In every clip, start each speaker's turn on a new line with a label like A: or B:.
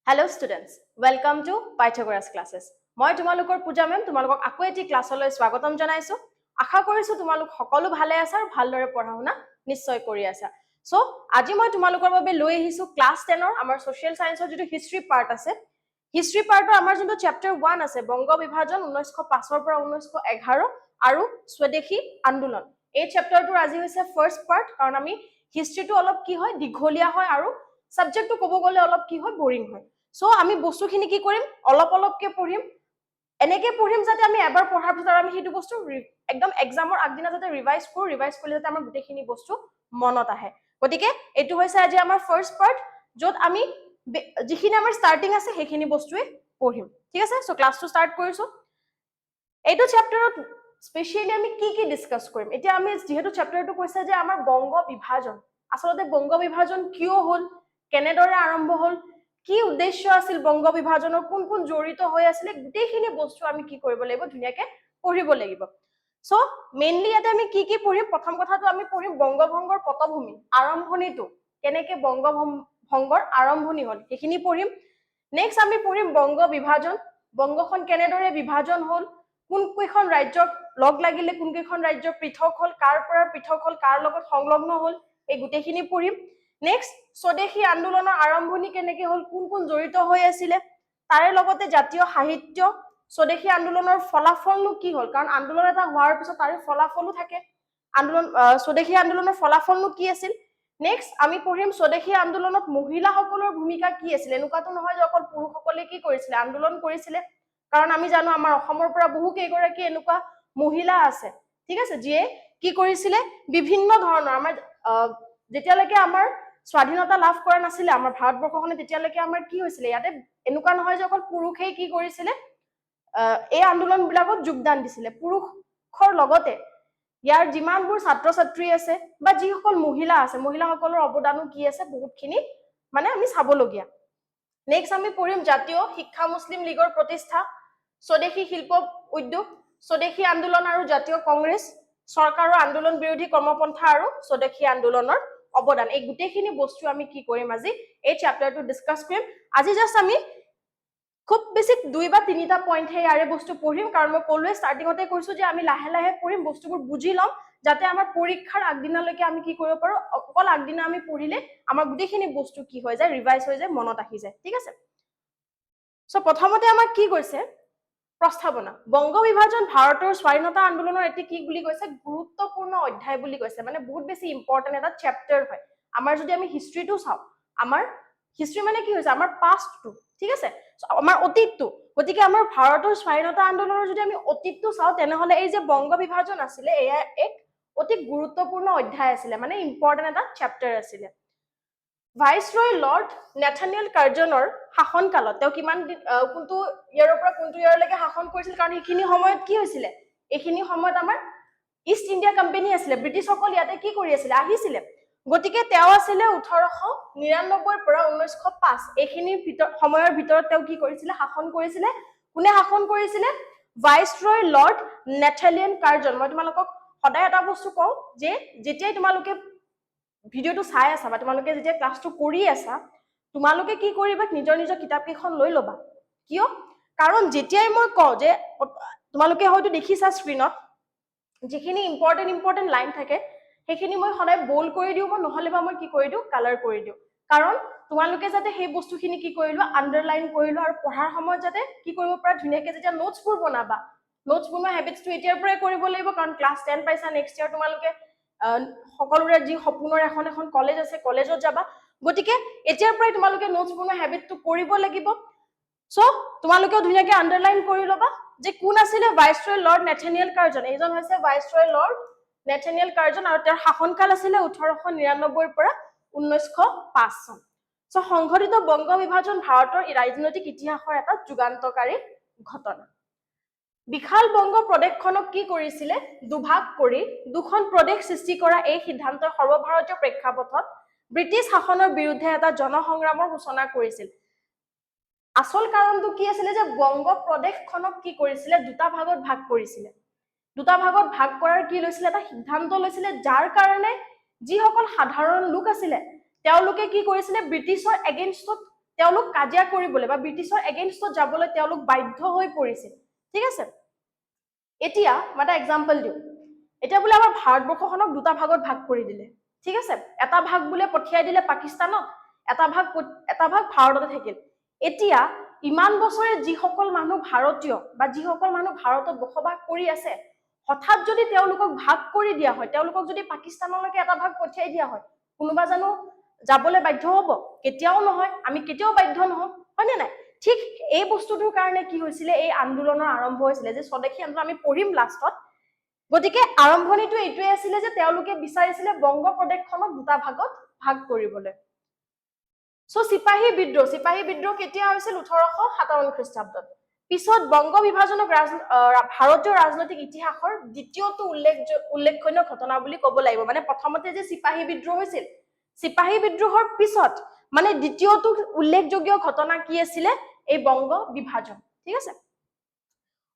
A: Hello students, welcome to Pythagoras classes. মই তোমালোকৰ পূজা মেম তোমালোকক আকৌ এটি ক্লাছলৈ স্বাগতম জনাইছো। আশা কৰিছো তোমালোক সকলো ভালে আছা আৰু ভালদৰে পঢ়া শুনা নিশ্চয় কৰি আছা। সো আজি মই তোমালোকৰ বাবে লৈ আহিছো ক্লাছ 10 ৰ আমাৰ সোশ্যাল সায়েন্সৰ যেটো হিষ্ট্ৰি পাৰ্ট আছে। হিষ্ট্ৰি পাৰ্টৰ আমাৰ যেটো চ্যাপ্টাৰ 1 আছে বংগ বিভাজন 1905 ৰ পৰা 1911 আৰু স্বদেশী আন্দোলন। এই চ্যাপ্টাৰটোৰ আজি হৈছে ফাৰ্স্ট পাৰ্ট কাৰণ আমি হিষ্ট্ৰিটো অলপ কি হয় দীঘলীয়া হয় আৰু সাবজেক্টটো ক'ব গলে অলপ কি হয় বোৰিং হয়। সো আমি বস্তুখিনি কি কৰিম অলপ অলপকে পঢ়িম এনেকে পঢ়িম যাতে আমি এবাৰ পঢ়াৰ পিছত আমি হেতু বস্তু একদম এক্সামৰ আগদিনা যাতে ৰিভাইজ কৰিলে যাতে আমাৰ গোটেইখিনি বস্তু মনত আহে গতিকে এটো হৈছে আজি আমাৰ ফাৰ্স্ট পাৰ্ট যত আমি যিখিনি আমাৰ ষ্টাৰ্টিং আছে সেইখিনি বস্তুৱে পঢ়িম ঠিক আছে সো ক্লাছটো ষ্টাৰ্ট কৰিছো এইটো চ্যাপ্টাৰত স্পেশালি আমি কি ডিসকাস কৰিম এতিয়া আমি যেহেতু চ্যাপ্টাৰটো কৈছে যে আমাৰ বংগ বিভাজন আসলতে বংগ বিভাজন কিয় হল কেনেদৰে আৰম্ভ হল কি উদ্দেশ্য আছিল বংগ বিভাজনৰ কোন কোন জড়িত হৈ আছিল গোটেইখিনি বস্তু আমি কি কৰিব লাগিব ধুনিয়াকে পঢ়িব লাগিব সো মেইনলি ইয়াতে আমি কি পঢ়িম প্ৰথম কথাটো আমি পঢ়িম বংগভংগৰ পটভূমি আৰম্ভণিটো কেনেকে বংগভংগৰ আৰম্ভণি হল সেইখিনি পঢ়িম নেক্সট আমি পঢ়িম বংগ বিভাজন বংগখন কেনেদৰে বিভাজন হল কোন কেইখন ৰাজ্যক লগ লাগিলে কোন কেইখন ৰাজ্য পৃথক হল কাৰ পৰা পৃথক হল কাৰ লগত সংলগ্ন হল এই গোটেইখিনি পঢ়িম নেক্সট স্বদেশী আন্দোলনৰ আৰম্ভণি কেনেকে হল কোন কোন জড়িত হৈ আছিল তাৰে লগতে জাতীয় সাহিত্য স্বদেশী আন্দোলনৰ ফলাফলনো কি হল কাৰণ আন্দোলন এটা হোৱাৰ পিছত তাৰে ফলাফলও থাকে আন্দোলন স্বদেশী আন্দোলনৰ ফলাফলনো কি আছিল নেক্সট আমি পঢ়িম স্বদেশী আন্দোলনত মহিলাসকলৰ ভূমিকা কি আছিল এনেকুৱাটো নহয় যে অকল পুৰুষসকলে কি কৰিছিল আন্দোলন কৰিছিল কাৰণ আমি জানো আমাৰ অসমৰ পৰা বহু কেইগৰাকী এনেকুৱা মহিলা আছে ঠিক আছে যিয়ে কি কৰিছিল বিভিন্ন ধৰণৰ আমাৰ যেতিয়ালৈকে আমাৰ স্বাধীনতা লাভ কৰা নাছিল আমাৰ ভাৰতবৰ্ষখনে তেতিয়ালৈকে আমাৰ কি হৈছিল ইয়াতে এনেকুৱা নহয় যে অকল পুৰুষেই কি কৰিছিল এই আন্দোলন বিলাকত যোগদান দিছিল পুৰুষৰ লগতে ইয়াৰ যিমানবোৰ ছাত্ৰ ছাত্ৰী আছে বা যিসকল মহিলা আছে মহিলাসকলৰ অৱদানো কি আছে বহুতখিনি মানে আমি চাবলগীয়া নেক্সট আমি পঢ়িম জাতীয় শিক্ষা মুছলিম লীগৰ প্ৰতিষ্ঠা স্বদেশী শিল্প উদ্যোগ স্বদেশী আন্দোলন আৰু জাতীয় কংগ্ৰেছ চৰকাৰৰ আন্দোলন বিৰোধী কৰ্মপন্থা আৰু স্বদেশী আন্দোলনৰ অৱদান এই গোটেইখিনি বস্তু আমি কি কৰিম আজি এই চ্যাপ্টাৰটো ডিসকাস কৰিম আজি জাস্ট আমি খুব বেছি দুই বা তিনিটা পইণ্ট হে ইয়াৰে বস্তু পঢ়িম কাৰণ মই কলোৱে ষ্টাৰ্টিংতে কৈছো যে আমি লাহে লাহে পঢ়িম বস্তুবোৰ বুজি লম যাতে আমাৰ পৰীক্ষাৰ আগদিনালৈকে আমি কি কৰিব পাৰো অকল আগদিনা আমি পঢ়িলে আমাৰ গোটেইখিনি বস্তু কি হৈ যায় ৰিভাইজ হৈ যায় মনত আহি যায় ঠিক আছে সো প্ৰথমতে আমাক কি কৈছে প্ৰস্তাৱনা বংগ বিভাজন ভাৰতৰ স্বাধীনতা আন্দোলনৰ এটি কি বুলি কৈছে গুৰুত্বপূৰ্ণ অধ্যায় বুলি কৈছে মানে বহুত বেছি ইম্পৰ্টেন্ট এটা চ্যাপ্টাৰ হয় আমাৰ যদি আমি হিষ্ট্ৰিটো চাও আমাৰ হিষ্ট্ৰি মানে কি হৈছে আমাৰ পাষ্টটো ঠিক আছে আমাৰ অতীতটো গতিকে আমাৰ ভাৰতৰ স্বাধীনতা আন্দোলনৰ যদি আমি অতীতটো চাও তেনেহলে এই যে বংগ বিভাজন আছিল এয়া এক অতি গুৰুত্বপূৰ্ণ অধ্যায় আছিল মানে ইম্পৰ্টেন্ট এটা চ্যাপ্টাৰ আছিল ভাইসৰয় লৰ্ড নেথানিয়েল কাৰ্জনৰ শাসন কালত তেওঁ কিমান কোনটো ইয়াৰৰ পৰা কোনটো ইয়াৰলৈকে শাসন কৰিছিল কাৰণ এইখিনি সময়ত কি হৈছিল এইখিনি সময়ত আমাৰ ইষ্ট ইণ্ডিয়া কোম্পানী আছিল ব্ৰিটিছসকল ইয়াতে কি কৰি আছিল আহিছিল গতিকে তেওঁ আছিল 1899 পৰা 1905 এইখিনিৰ সময়ৰ ভিতৰত তেওঁ কি কৰিছিল শাসন কৰিছিল কোনে শাসন কৰিছিল ভাইসৰয় লৰ্ড নেথানিয়েল কাৰ্জন মই তোমালোকক সদায় এটা বস্তু কওঁ যে যেতিয়াই তোমালোকে ভিডিওটো চাই আছা বা তোমালোকে যেতিয়া ক্লাছটো কৰি আছা তোমালোকে কি কৰিবা নিজৰ নিজৰ কিতাপকেইখন লৈ লবা কিয় কাৰণ যেতিয়াই মই কওঁ যে তোমালোকে হয়তো দেখিছা স্ক্ৰিনত যিখিনি ইম্পৰ্টেন্ট লাইন থাকে সেইখিনি মই সদায় বোল্ড কৰি দিও বা নহলে বা মই কি কৰি দিও কালাৰ কৰি দিও কাৰণ তোমালোকে যাতে সেই বস্তুখিনি কি কৰিলো আন্ডাৰলাইন কৰিলো আৰু পঢ়াৰ সময়ত যাতে কি কৰিব পৰা ধুনিয়াকে যেতিয়া নোটছবোৰ বনাবা নোটছ বনোৱা হেবিটছটো এতিয়াৰ পৰাই কৰিব লাগিব কাৰণ ক্লাছ 10 পাইছা নেক্সট ইয়াৰ তোমালোকে সকলোৰে যি সপোনৰ এখন এখন কলেজ আছে কলেজত যাবা গতিকে এতিয়াৰ পৰাই তোমালোকে নোটছ বনোৱা হেবিটটো কৰিব লাগিব সো তোমালোকে ধুনিয়াকে আন্ডাৰলাইন কৰি লবা যে কোন আছিল ভাইসৰয় লৰ্ড নেথানিয়েল কাৰ্জন এইজন হৈছে ভাইসৰয় লৰ্ড নেথানিয়েল কাৰ্জন আৰু তেওঁৰ শাসনকাল আছিল 1899 পৰা 1905 চন সো সংঘটিত বংগ বিভাজন ভাৰতৰ ৰাজনৈতিক ইতিহাসৰ এটা যুগান্তকাৰী ঘটনা বিশাল বংগ প্ৰদেশখনক কি কৰিছিল দুভাগ কৰি দুখন প্ৰদেশ সৃষ্টি কৰা এই সিদ্ধান্তৰ সৰ্বভাৰতীয় প্ৰেক্ষাপটত ব্ৰিটিছ শাসনৰ বিৰুদ্ধে এটা জনসংগ্ৰামৰ সূচনা কৰিছিল আসল কাৰণটো কি আছিল যে বংগ প্ৰদেশখনক কি কৰিছিল দুটা ভাগত ভাগ কৰিছিল দুটা ভাগত ভাগ কৰাৰ কি লৈছিল এটা সিদ্ধান্ত লৈছিল যাৰ কাৰণে যিসকল সাধাৰণ লোক আছিল তেওঁলোকে কি কৰিছিল ব্ৰিটিছৰ এগেইনষ্টত তেওঁলোক কাজিয়া কৰিবলৈ বা ব্ৰিটিছৰ এগেইনষ্টত যাবলৈ তেওঁলোক বাধ্য হৈ পৰিছিল ঠিক আছে এতিয়া মই এটা এক্সাম্পল দিওঁ এতিয়া বোলে আমাৰ ভাৰতবৰ্ষখনক দুটা ভাগত ভাগ কৰি দিলে ঠিক আছে এটা ভাগ বোলে পঠিয়াই দিলে পাকিস্তানত এটা ভাগ ভাৰততে থাকিল এতিয়া ইমান বছৰে যিসকল মানুহ ভাৰতীয় বা যিসকল মানুহ ভাৰতত বসবাস কৰি আছে হঠাৎ যদি তেওঁলোকক ভাগ কৰি দিয়া হয় তেওঁলোকক যদি পাকিস্তানলৈকে এটা ভাগ পঠিয়াই দিয়া হয় কোনোবা জানো যাবলৈ বাধ্য হ'ব কেতিয়াও নহয় আমি কেতিয়াও বাধ্য নহম হয়নে নাই ঠিক এই বস্তুটোৰ কাৰণে কি হৈছিলে এই আন্দোলনৰ আৰম্ভ হৈছিলে যে স্বদেশী আন্দোলন আমি পঢ়িম লাষ্টত গতিকে আৰম্ভণিটো এইটোৱে আছিলে যে তেওঁলোকে বিচাৰিছিলে বংগ প্ৰদেশখনক দুটা ভাগত ভাগ কৰিবলৈ সো সিপাহী বিদ্ৰোহ কেতিয়া হৈছিল 1857 খ্ৰীষ্টাব্দত পিছত বংগ বিভাজনক ভাৰতীয় ৰাজনৈতিক ইতিহাসৰ দ্বিতীয়টো উল্লেখনীয় ঘটনা বুলি ক'ব লাগিব মানে প্ৰথমতে যে সিপাহী বিদ্ৰোহ হৈছিল সিপাহী বিদ্ৰোহৰ পিছত মানে দ্বিতীয়টো উল্লেখযোগ্য ঘটনা কি আছিল এই বংগ বিভাজন ঠিক আছে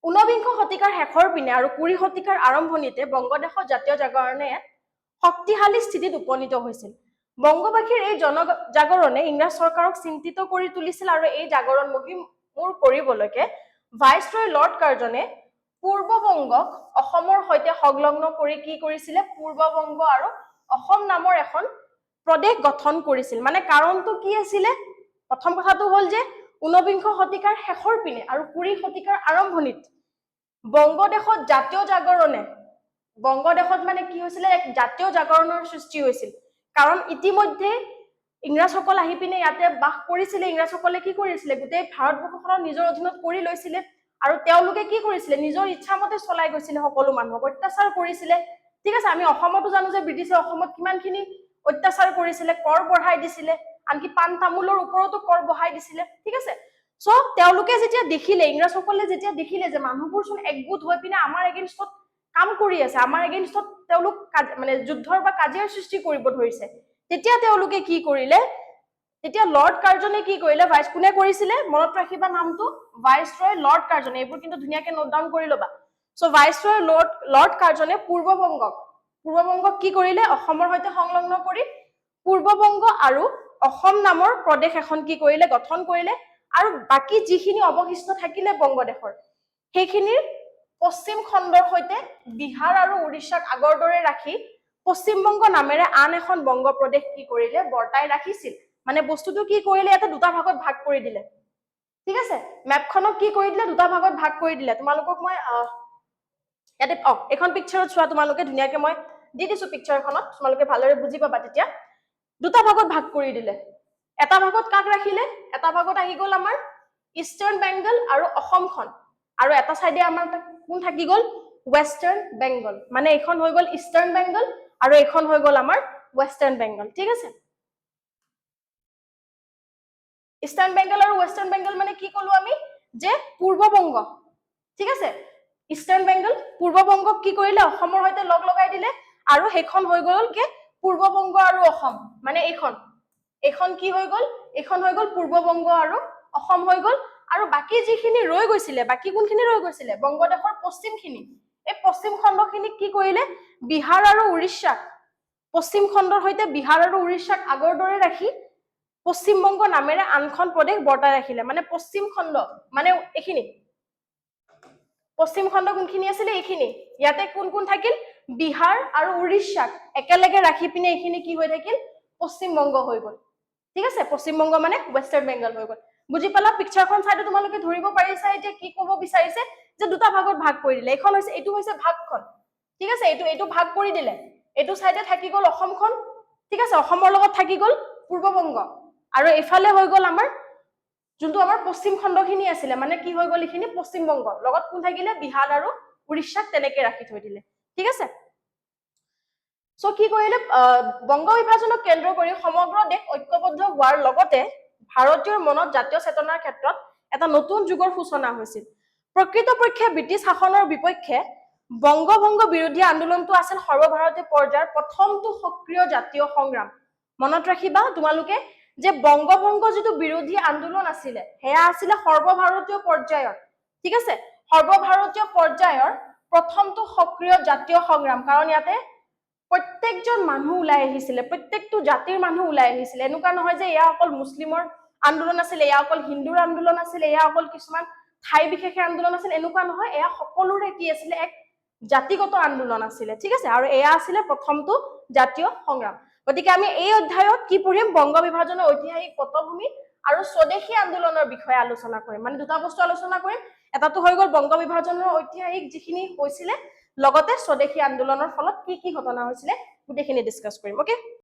A: 19 শতিকাৰ শেষৰ পিনে আৰু 20 শতিকাৰ আৰম্ভণিতে বংগদেশৰ জাতীয় জাগৰণে শক্তিশালী স্থিতিত উপনীত হৈছিল বংগবাসীৰ এই জনজাগৰণে ইংৰাজ চৰকাৰক চিন্তিত কৰি তুলিছিল আৰু এই জাগৰণ মূৰ কৰিবলৈকে ভাইসৰয় লৰ্ড কাৰ্জনে পূৰ্ববংগক অসমৰ সৈতে সংলগ্ন কৰি কি কৰিছিলে পূৰ্ববংগ আৰু অসম নামৰ এখন প্ৰদেশ গঠন কৰিছিল মানে কাৰণটো কি আছিল প্ৰথম কথাটো হ'ল যে 19 শতিকাৰ শেষৰ পিনে আৰু 20 শতিকাৰ আৰম্ভণিত বংগদেশত জাতীয় জাগৰণে বংগদেশত মানে কি হৈছিল এক জাতীয় জাগৰণৰ সৃষ্টি হৈছিল কাৰণ ইতিমধ্যে ইংৰাজসকল আহি পিনে ইয়াতে বাস কৰিছিল ইংৰাজসকলে কি কৰিছিল গোটেই ভাৰতবৰ্ষখনৰ নিজৰ অধীনত কৰি লৈছিল আৰু তেওঁলোকে কি কৰিছিল নিজৰ ইচ্ছামতে চলাই গৈছিল সকলো মানুহক অত্যাচাৰ কৰিছিল ঠিক আছে আমি অসমতো জানো যে ব্ৰিটিছে অসমত কিমানখিনি অত্যাচাৰ কৰিছিল কৰ বঢ়াই দিছিল আনকি পান তামুলৰ ওপৰতো কৰ বঢ়াই দিছিল ঠিক আছে সো তেওঁলোকে যেতিয়া দেখিলে ইংৰাজসকলে যেতিয়া দেখিলে যে মানুহবোৰ চোন একগোট হৈ পিনে আমাৰ এগেইনষ্টত কাম কৰি আছে আমাৰ এগেইনষ্টত তেওঁলোক মানে যুদ্ধৰ বা কাজিয়াৰ সৃষ্টি কৰিব ধৰিছে তেতিয়া তেওঁলোকে কি কৰিলে তেতিয়া লৰ্ড কাৰ্জনে কি কৰিলে ভাইস কোনে কৰিছিলে মনত ৰাখিবা নামটো ভাইসৰয় লৰ্ড কাৰ্জনে এইবোৰ কিন্তু ধুনিয়াকে নোট ডাউন কৰি লবা সো ভাইসৰয় লৰ্ড কাৰ্জনে পূৰ্ববংগক কি কৰিলে অসমৰ সৈতে সংলগ্ন কৰি পূৰ্ববংগ আৰু অসম নামৰ প্ৰদেশ এখন কি কৰিলে গঠন কৰিলে আৰু বাকি যিখিনি অৱশিষ্ট থাকিলে বংগদেশৰ সেইখিনিৰ পশ্চিম খণ্ডৰ সৈতে বিহাৰ আৰু উৰিষ্যাক আগৰ দৰে ৰাখি পশ্চিমবংগ নামেৰে আন এখন বংগ প্ৰদেশ কি কৰিলে বৰ্তাই ৰাখিছিল মানে বস্তুটো কি কৰিলে এটা দুটা ভাগত ভাগ কৰি দিলে ঠিক আছে মেপখনক কি কৰি দিলে দুটা ভাগত ভাগ কৰি দিলে তোমালোকক মই ইয়াতে এখন পিকচাৰত চোৱা তোমালোকে ধুনিয়াকে মই দি দিছো পিকচাৰখনত তোমালোকে ভালদৰে বুজি পাবা তেতিয়া দুটা ভাগত ভাগ কৰি দিলে এটা ভাগত কাক ৰাখিলে এটা ভাগত আহি গল আমাৰ ইষ্টাৰ্ণ বেংগল আৰু অসমখন আৰু এটা সাইডে আমাৰ কোন থাকি গল ওয়েস্টাৰ্ণ বেংগল মানে এখন হৈ গল ইষ্টাৰ্ণ বেংগল আৰু এখন হৈ গল আমাৰ ওয়েস্টাৰ্ণ বেংগল ঠিক আছে ইষ্টাৰ্ণ বেংগল আৰু ওয়েস্টাৰ্ণ বেংগল মানে কি কলো আমি যে পূৰ্ববংগ ঠিক আছে ইষ্টাৰ্ণ বেংগল পূৰ্ববংগক কি কৰিলে অসমৰ সৈতে লগ লগাই দিলে আৰু হেখন হৈ গল কে পূৰ্ববংগ আৰু অসম মানে এখন কি হৈ গল এখন হৈ গল পূৰ্ববংগ আৰু অসম হৈ গল আৰু বাকি যিখিনি ৰৈ গৈছিল বাকি কোনখিনি ৰৈ গৈছিল বংগদেশৰ পশ্চিমখিনি এই পশ্চিম খণ্ডখিনি কি কৰিলে বিহাৰ আৰু উৰিষ্যা পশ্চিম খণ্ডৰ সৈতে বিহাৰ আৰু উৰিষ্যাক আগৰ দৰে ৰাখি পশ্চিমবংগ নামেৰে আনখন প্ৰদেশ বৰ্তাই ৰাখিলে মানে পশ্চিম খণ্ড মানে এখিনি পশ্চিম খণ্ড কোনখিনি আছিল এইখিনি ইয়াতে কোন কোন থাকিল বিহাৰ আৰু উৰিষ্যাক একেলগে ৰাখি পিনে এইখিনি কি হৈ থাকিল পশ্চিমবংগ হৈ গল ঠিক আছে পশ্চিমবংগ মানে ওয়েস্টাৰ্ণ বেংগল হৈ গল বুজি পালা পিকচাৰখন চাইতে তোমালোকে ধৰিব পাৰিছা এতিয়া কি ক'ব বিচাৰিছে যে দুটা ভাগত ভাগ কৰি দিলে এখন হৈছে এইটো হৈছে ভাগখন ঠিক আছে এইটো ভাগ কৰি দিলে এইটো সাইডে থাকি গল অসমখন ঠিক আছে অসমৰ লগত থাকি গল পূৰ্ববংগ আৰু এফালে হৈ গল আমাৰ যোনটো আমাৰ পশ্চিম খণ্ডখিনি আছিল মানে কি হৈ গল এখিনি পশ্চিমবংগ লগত কোন থাকিলে বিহাৰ আৰু উৰিষ্যাক তেনেকে ৰাখি থৈ দিলে ঠিক আছে সো কি কৰিলে বংগ বিভাজনক কেন্দ্ৰ কৰি সমগ্ৰ দেশ ঐক্যবদ্ধ হোৱাৰ লগতে ভাৰতীয়ৰ মনত জাতীয় চেতনাৰ ক্ষেত্ৰত এটা নতুন যুগৰ সূচনা হৈছিল প্ৰকৃতপক্ষে ব্ৰিটিছ শাসনৰ বিপক্ষে বংগভংগ বিৰোধী আন্দোলনটো আছিল সৰ্বভাৰতীয় পৰ্যায়ৰ প্ৰথমটো সক্ৰিয় জাতীয় সংগ্ৰাম মনত ৰাখিবা তোমালোকে যে বংগভংগ যেটো বিৰোধী আন্দোলন আছিল হেয়া আছিল সৰ্বভাৰতীয় পৰ্যায়ৰ ঠিক আছে সৰ্বভাৰতীয় পৰ্যায়ৰ প্ৰথমটো সক্ৰিয় জাতীয় সংগ্ৰাম কাৰণ ইয়াতে প্ৰত্যেকজন মানুহ ওলাই আহিছিল প্ৰত্যেকটো জাতিৰ মানুহ ওলাই আহিছিল এনেকুৱা নহয় যে এয়া অকল মুছলিমৰ আন্দোলন আছিল, এয়া অকল হিন্দুৰ আন্দোলন আছিল, এয়া অকল কিছুমান ঠাই বিশেষে আন্দোলন আছিল, এনেকুৱা নহয়, এয়া সকলোৰে কি আছিলে এক জাতিগত আন্দোলন আছিলে, ঠিক আছে, আৰু এয়া আছিলে প্ৰথমটো জাতীয় সংগ্ৰাম। গতিকে আমি এই অধ্যায়ত কি পঢ়িম, বংগ বিভাজনৰ ঐতিহাসিক পটভূমি আৰু স্বদেশী আন্দোলনৰ বিষয়ে আলোচনা কৰিম। মানে দুটা বস্তু আলোচনা কৰিম, এটাটো হৈ গ'ল বংগ বিভাজনৰ ঐতিহাসিক যিখিনি হৈছিলে, লগতে স্বদেশী আন্দোলনৰ ফলত কি কি ঘটনা হৈছিলে গোটেইখিনি ডিছকাছ কৰিম, অকে।